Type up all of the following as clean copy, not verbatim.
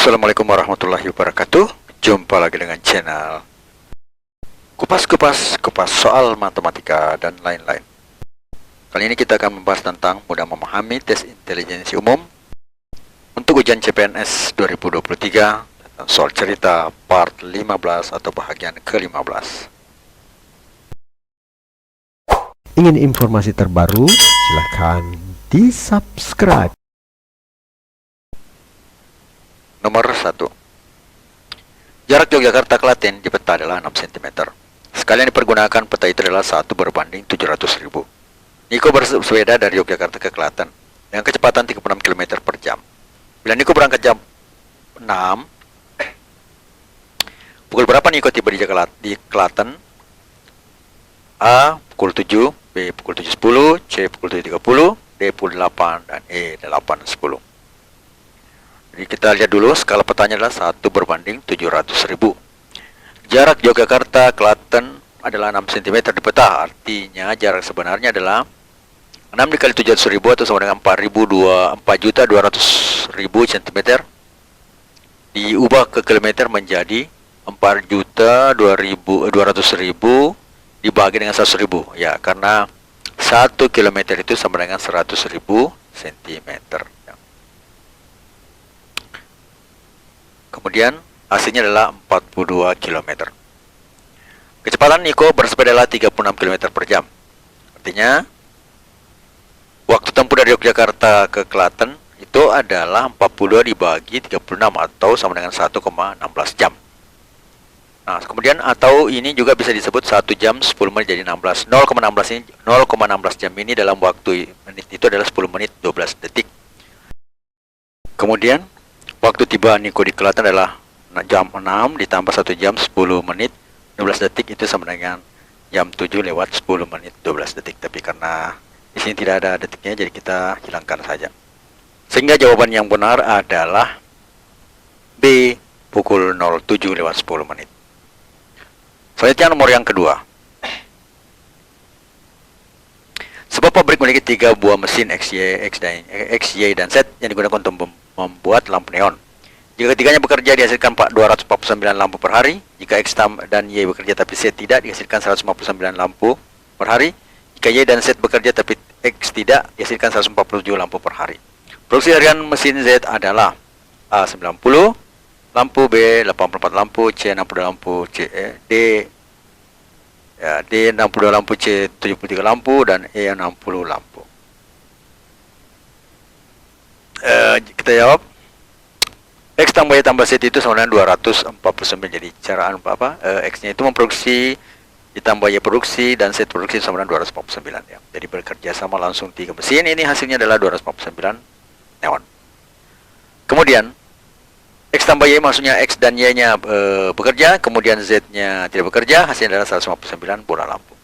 Assalamualaikum warahmatullahi wabarakatuh. Jumpa lagi dengan channel Kupas soal matematika dan lain-lain. Kali ini kita akan membahas tentang mudah memahami tes intelijensi umum untuk ujian CPNS 2023 dan soal cerita part 15 atau bahagian ke-15. Ingin informasi terbaru? Silahkan di-subscribe. Nomor 1. Jarak Yogyakarta Klaten di peta adalah 6 cm. Skala yang dipergunakan peta itu adalah 1:700.000. Niko bersepeda dari Yogyakarta ke Klaten dengan kecepatan 36 km per jam. Bila Niko berangkat jam 6, pukul berapa Niko tiba di Klaten? A. Pukul 7, B. Pukul 7.10, C. Pukul 7.30, D. Pukul 8, dan E. 8.10. Jadi kita lihat dulu, skala petanya adalah 1:700.000. Jarak Yogyakarta Klaten adalah 6 cm di peta, artinya jarak sebenarnya adalah 6 dikali 700.000 atau sama dengan 4.200.000 cm diubah ke kilometer menjadi 4.200.000 dibagi dengan 100.000, ya, karena 1 km itu sama dengan 100.000 cm. Kemudian hasilnya adalah 42 km. Kecepatan Niko bersepeda adalah 36 km per jam. Artinya waktu tempuh dari Yogyakarta ke Klaten itu adalah 42 dibagi 36 atau sama dengan 1,16 jam. Nah, kemudian atau ini juga bisa disebut 1 jam 10 menit jadi 16. 0,16 jam ini dalam waktu menit itu adalah 10 menit 12 detik. Kemudian waktu tiba Niko di Klaten adalah jam 6 ditambah 1 jam 10 menit 12 detik itu sama dengan jam 7 lewat 10 menit 12 detik. Tapi karena di sini tidak ada detiknya, jadi kita hilangkan saja. Sehingga jawaban yang benar adalah B, pukul 07 lewat 10 menit. Selanjutnya nomor yang kedua. Sebab pabrik memiliki 3 buah mesin X, Y, dan Z yang digunakan untuk membuat lampu neon. Jika ketiganya bekerja dihasilkan 249 lampu per hari. Jika X dan Y bekerja tapi Z tidak, dihasilkan 159 lampu per hari. Jika Y dan Z bekerja tapi X tidak, dihasilkan 147 lampu per hari. Produksi harian mesin Z adalah A. 90 lampu, B. 84 lampu, C. 62 lampu, D. 62 lampu, C. 73 lampu, dan E. 60 lampu. Kita jawab X tambah Y tambah Z itu sama dengan 249. Jadi cara X nya itu memproduksi ditambah Y produksi dan Z produksi sama dengan 249, ya. Jadi bekerja sama langsung 3 mesin. Ini hasilnya adalah 249 neon. Kemudian X tambah Y maksudnya X dan Y nya bekerja, kemudian Z nya tidak bekerja, hasilnya adalah 159 bola lampu.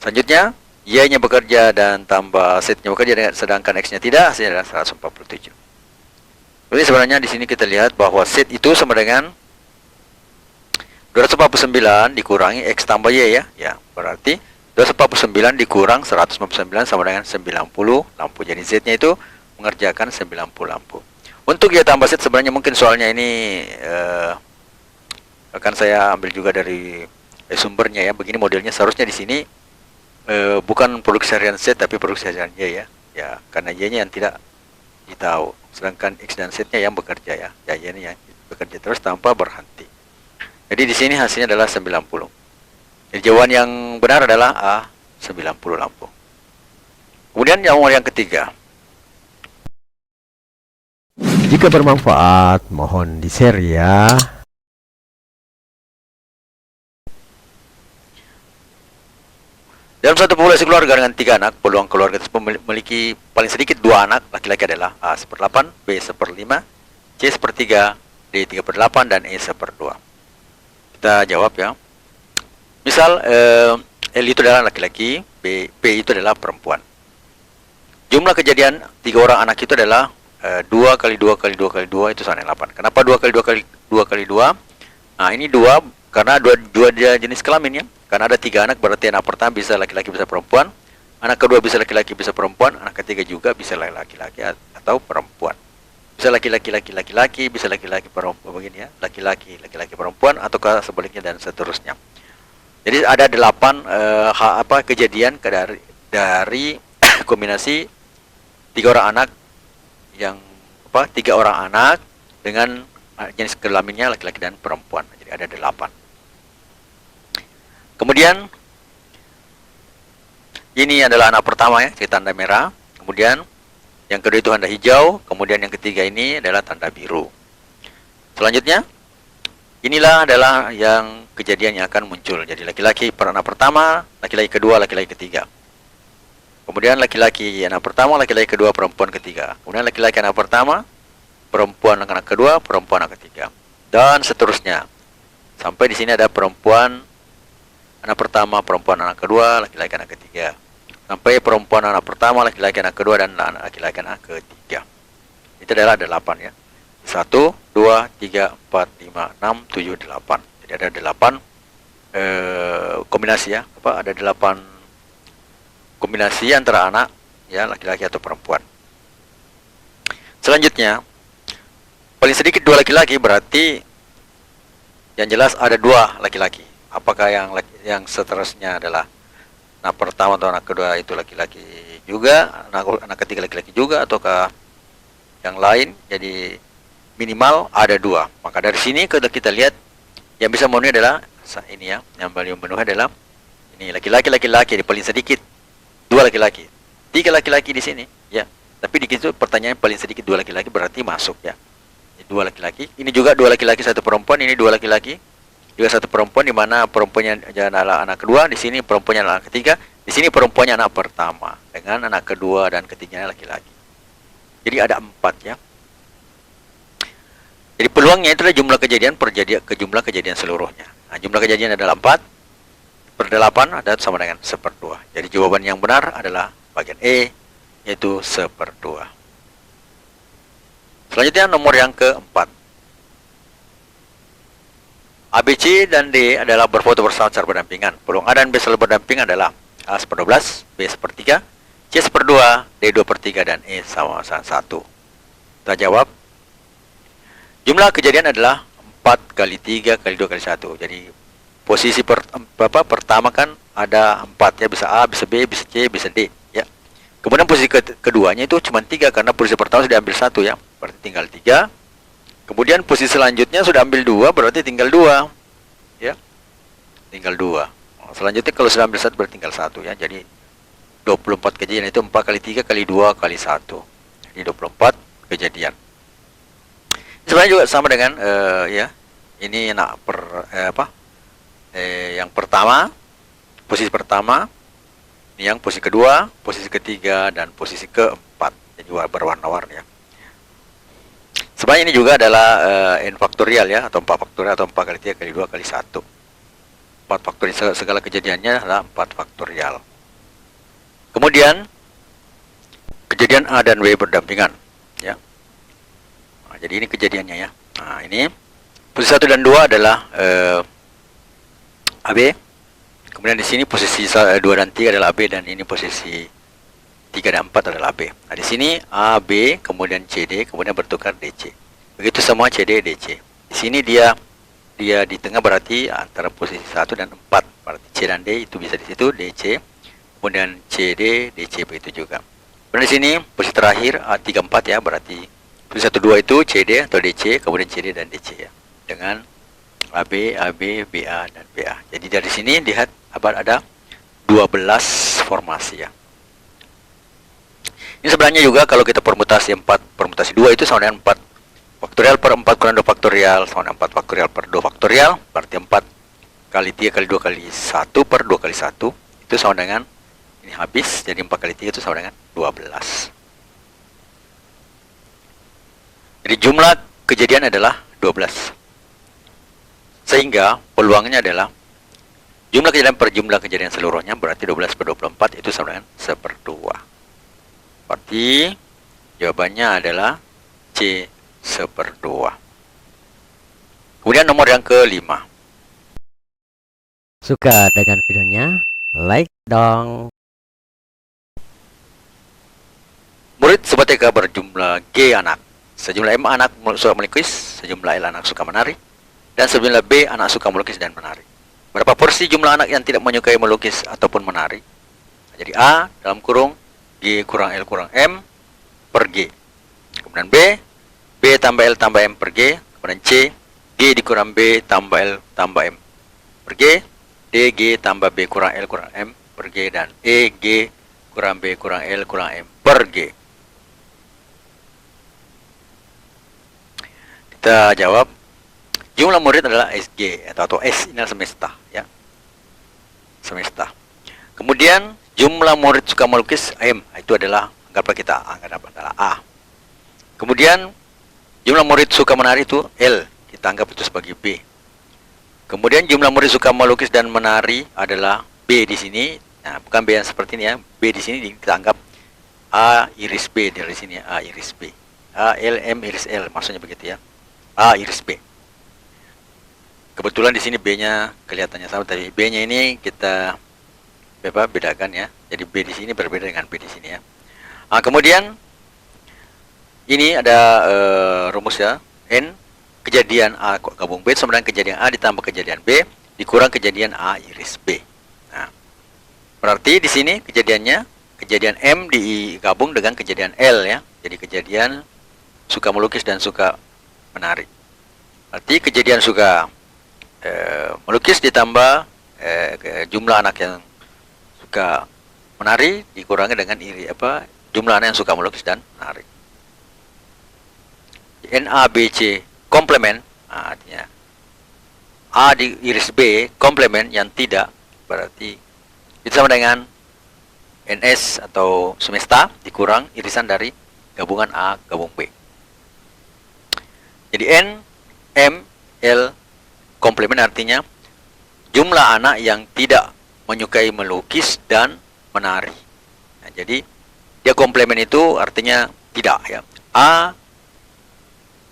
Selanjutnya Y nya bekerja dan tambah Z nya bekerja sedangkan X nya tidak, hasilnya adalah 147. Jadi sebenarnya di sini kita lihat bahwa Z itu sama dengan 249 dikurangi X tambah Y, ya. Ya, berarti 249 dikurang 159 sama dengan 90 lampu. Jadi Z nya itu mengerjakan 90 lampu. Untuk Y tambah Z sebenarnya mungkin soalnya ini akan saya ambil juga dari sumbernya, ya. Begini modelnya, seharusnya di sini bukan produksi harian Z tapi produksi harian Y, ya. Ya, karena Y nya yang tidak ditahu, sedangkan X dan Z nya yang bekerja, ya. Ya, Y nya yang bekerja terus tanpa berhenti. Jadi di sini hasilnya adalah 90. Jadi jawaban yang benar adalah A, 90 lampu. Kemudian nomor yang ketiga. Jika bermanfaat, mohon di-share ya. Dalam satu populasi keluarga dengan 3 anak, peluang keluarga tersebut memiliki paling sedikit 2 anak laki-laki adalah A 1/8, B 1/5, C 1/3, D 3/8, dan E 1/2. Kita jawab, ya. Misal L itu adalah laki-laki, P itu adalah perempuan. Jumlah kejadian 3 orang anak itu adalah 2 kali 2 kali 2 kali 2 itu sama dengan 8. Kenapa 2 kali 2 kali 2 kali 2? Nah, ini 2 karena dua jenis kelamin, ya. Karena ada 3 anak, berarti anak pertama bisa laki-laki bisa perempuan, anak kedua bisa laki-laki bisa perempuan, anak ketiga juga bisa laki-laki atau perempuan. Bisa laki-laki, bisa laki-laki perempuan begini ya, laki-laki perempuan, ataukah sebaliknya dan seterusnya. Jadi ada 8 kejadian dari kombinasi 3 orang anak dengan jenis kelaminnya laki-laki dan perempuan. Jadi ada 8. Kemudian ini adalah anak pertama ya, cerita tanda merah. Kemudian yang kedua itu tanda hijau. Kemudian yang ketiga ini adalah tanda biru. Selanjutnya, inilah adalah yang kejadian yang akan muncul. Jadi laki-laki anak pertama, laki-laki kedua, laki-laki ketiga. Kemudian laki-laki anak pertama, laki-laki kedua, perempuan ketiga. Kemudian laki-laki anak pertama, perempuan anak kedua, perempuan anak ketiga. Dan seterusnya. Sampai di sini ada perempuan anak pertama, perempuan anak kedua, laki-laki anak ketiga. Sampai perempuan anak pertama, laki-laki anak kedua, dan laki-laki anak ketiga. Itu adalah 8 ya. 1, 2, 3, 4, 5, 6, 7, 8. Jadi ada 8 kombinasi ya. Ada 8 kombinasi antara anak ya, laki-laki atau perempuan. Selanjutnya, paling sedikit 2 laki-laki, berarti yang jelas ada 2 laki-laki. Apakah yang seterusnya adalah anak pertama atau anak kedua itu laki-laki juga, anak ketiga laki-laki juga, ataukah yang lain? Jadi minimal ada 2. Maka dari sini kalau kita lihat yang bisa memenuhi adalah ini ya, yang paling memenuhi adalah ini laki-laki, di paling sedikit 2 laki-laki, 3 laki-laki di sini ya. Tapi di situ pertanyaan paling sedikit 2 laki-laki berarti masuk ya. 2 laki-laki, ini juga 2 laki-laki 1 perempuan, ini 2 laki-laki juga 1 perempuan, di mana perempuannya adalah anak kedua, di sini perempuannya adalah anak ketiga, di sini perempuannya anak pertama dengan anak kedua dan ketiganya laki-laki. Jadi ada 4 ya. Jadi peluangnya itu adalah jumlah kejadian ke jumlah kejadian seluruhnya. Nah, jumlah kejadian adalah 4/8 ada sama dengan 1/2. Jadi jawaban yang benar adalah bagian E, yaitu 1/2. Selanjutnya nomor yang keempat. A, B, C, dan D adalah berfoto bersama secara berdampingan. Peluang A dan B selalu berdamping adalah A 1/12, B 1/3, C 1/2, D 2/3, dan E sama 1. Kita jawab. Jumlah kejadian adalah 4 kali 3 kali 2 kali 1. Jadi posisi pertama kan ada 4 ya, bisa A, bisa B, bisa C, bisa D ya. Kemudian posisi keduanya itu cuma 3 karena posisi pertama sudah ambil 1 ya, berarti tinggal 3. Kemudian posisi selanjutnya sudah ambil 2, berarti tinggal 2 ya, tinggal 2. Selanjutnya kalau sudah ambil 1 berarti tinggal 1 ya. Jadi 24 kejadian itu 4 kali 3 kali 2 kali 1. Jadi 24 kejadian. Sebenarnya juga sama dengan ya, ini yang pertama, posisi pertama, ini yang posisi kedua, posisi ketiga, dan posisi keempat. Jadi berwarna-warni ya. Sebenarnya ini juga adalah n faktorial ya, atau 4 faktorial, atau 4 kali 3 kali 2 kali 1. 4 faktorial, segala kejadiannya adalah 4 faktorial. Kemudian kejadian A dan B berdampingan ya. Nah, jadi ini kejadiannya ya. Nah, ini posisi 1 dan 2 adalah AB. Kemudian di sini posisi 2 dan 3 adalah AB, dan ini posisi 3 dan 4 adalah AB. Nah, di sini AB, kemudian CD, kemudian bertukar DC. Begitu semua CD, DC. Di sini dia di tengah, berarti antara posisi 1 dan 4. Berarti C dan D itu bisa di situ, DC. Kemudian CD, DC begitu juga. Kemudian di sini posisi terakhir 3, 4 ya, berarti posisi 1, 2 itu CD atau DC, kemudian CD dan DC ya. Dengan AB, AB, BA, dan BA. Jadi dari sini lihat ada 12 formasi ya. Ini sebenarnya juga kalau kita permutasi 4, permutasi 2 itu sama dengan 4 faktorial per 4 kurang 2 faktorial sama dengan 4 faktorial per 2 faktorial. Berarti 4 kali 3 kali 2 kali 1 per 2 kali 1 itu sama dengan, ini habis, jadi 4 kali 3 itu sama dengan 12. Jadi jumlah kejadian adalah 12. Sehingga peluangnya adalah jumlah kejadian per jumlah kejadian seluruhnya, berarti 12 per 24 itu sama dengan 1/2. Berarti jawabannya adalah C 1/2. Kemudian nomor yang kelima. Suka dengan videonya? Like dong. Murid sebuah TK berjumlah G anak. Sejumlah M anak suka melukis, sejumlah L anak suka menari, dan sejumlah B anak suka melukis dan menari. Berapa porsi jumlah anak yang tidak menyukai melukis ataupun menari? Jadi A dalam kurung G kurang L kurang M per G. Kemudian B tambah L tambah M per G. Kemudian C, G dikurang B tambah L tambah M per G. D, G tambah B kurang L kurang M per G. Dan E, G kurang B kurang L kurang M per G. Kita jawab, jumlah murid adalah SG atau S ini adalah semesta, ya. Semesta. Kemudian jumlah murid suka melukis M, itu adalah anggaplah kita anggap adalah A. Kemudian jumlah murid suka menari itu L, kita anggap itu sebagai B. Kemudian jumlah murid suka melukis dan menari adalah B di sini. Nah, bukan B yang seperti ini ya. B di sini kita anggap A iris B dari sini, A iris B. A L M iris L, maksudnya begitu ya. A iris B. Kebetulan di sini B-nya kelihatannya sama, tapi B-nya ini kita bedakan ya. Jadi B di sini berbeda dengan B di sini ya. Nah, kemudian ini ada rumus ya. N kejadian A gabung B sama dengan kejadian A ditambah kejadian B dikurang kejadian A iris B. Nah, berarti di sini kejadian M digabung dengan kejadian L ya. Jadi kejadian suka melukis dan suka menari. Berarti kejadian suka melukis ditambah jumlah anak yang suka menari dikurangi dengan jumlah anak yang suka melukis dan menari. NABC komplement, artinya A di iris B komplement yang tidak, berarti itu sama dengan NS atau semesta dikurang irisan dari gabungan A gabung B. Jadi N, M, L komplement artinya jumlah anak yang tidak menyukai melukis dan menari. Nah, jadi dia komplement itu artinya tidak ya. A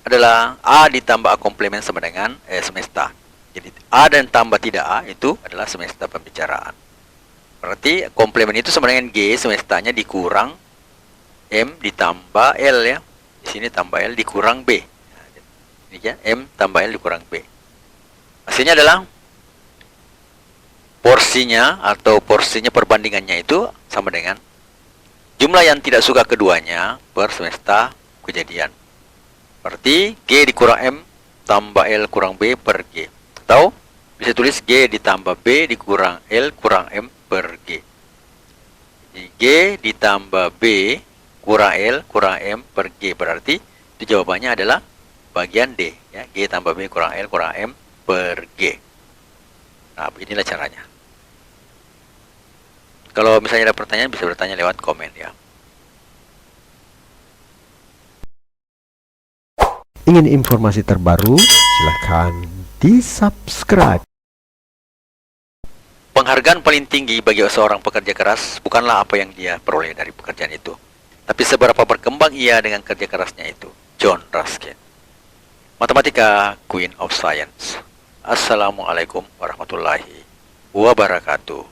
adalah A ditambah A komplement sama dengan semesta. Jadi A dan tambah tidak A itu adalah semesta pembicaraan. Berarti komplement itu sama dengan G semestanya dikurang M ditambah L ya. Di sini tambah L dikurang B. Ini ya, M tambah L dikurang B. Hasilnya adalah porsinya atau porsinya perbandingannya itu sama dengan jumlah yang tidak suka keduanya per semesta kejadian. Berarti G dikurang M tambah L kurang B per G. Atau bisa tulis G ditambah B dikurang L kurang M per G. Jadi G ditambah B kurang L kurang M per G. Berarti itu jawabannya adalah bagian D ya, G tambah B kurang L kurang M per G. Nah, beginilah caranya. Kalau misalnya ada pertanyaan bisa bertanya lewat komen ya. Ingin informasi terbaru? Silahkan di-subscribe. Penghargaan paling tinggi bagi seorang pekerja keras bukanlah apa yang dia peroleh dari pekerjaan itu, tapi seberapa berkembang ia dengan kerja kerasnya itu. John Ruskin. Matematika, Queen of Science. Assalamualaikum warahmatullahi wabarakatuh.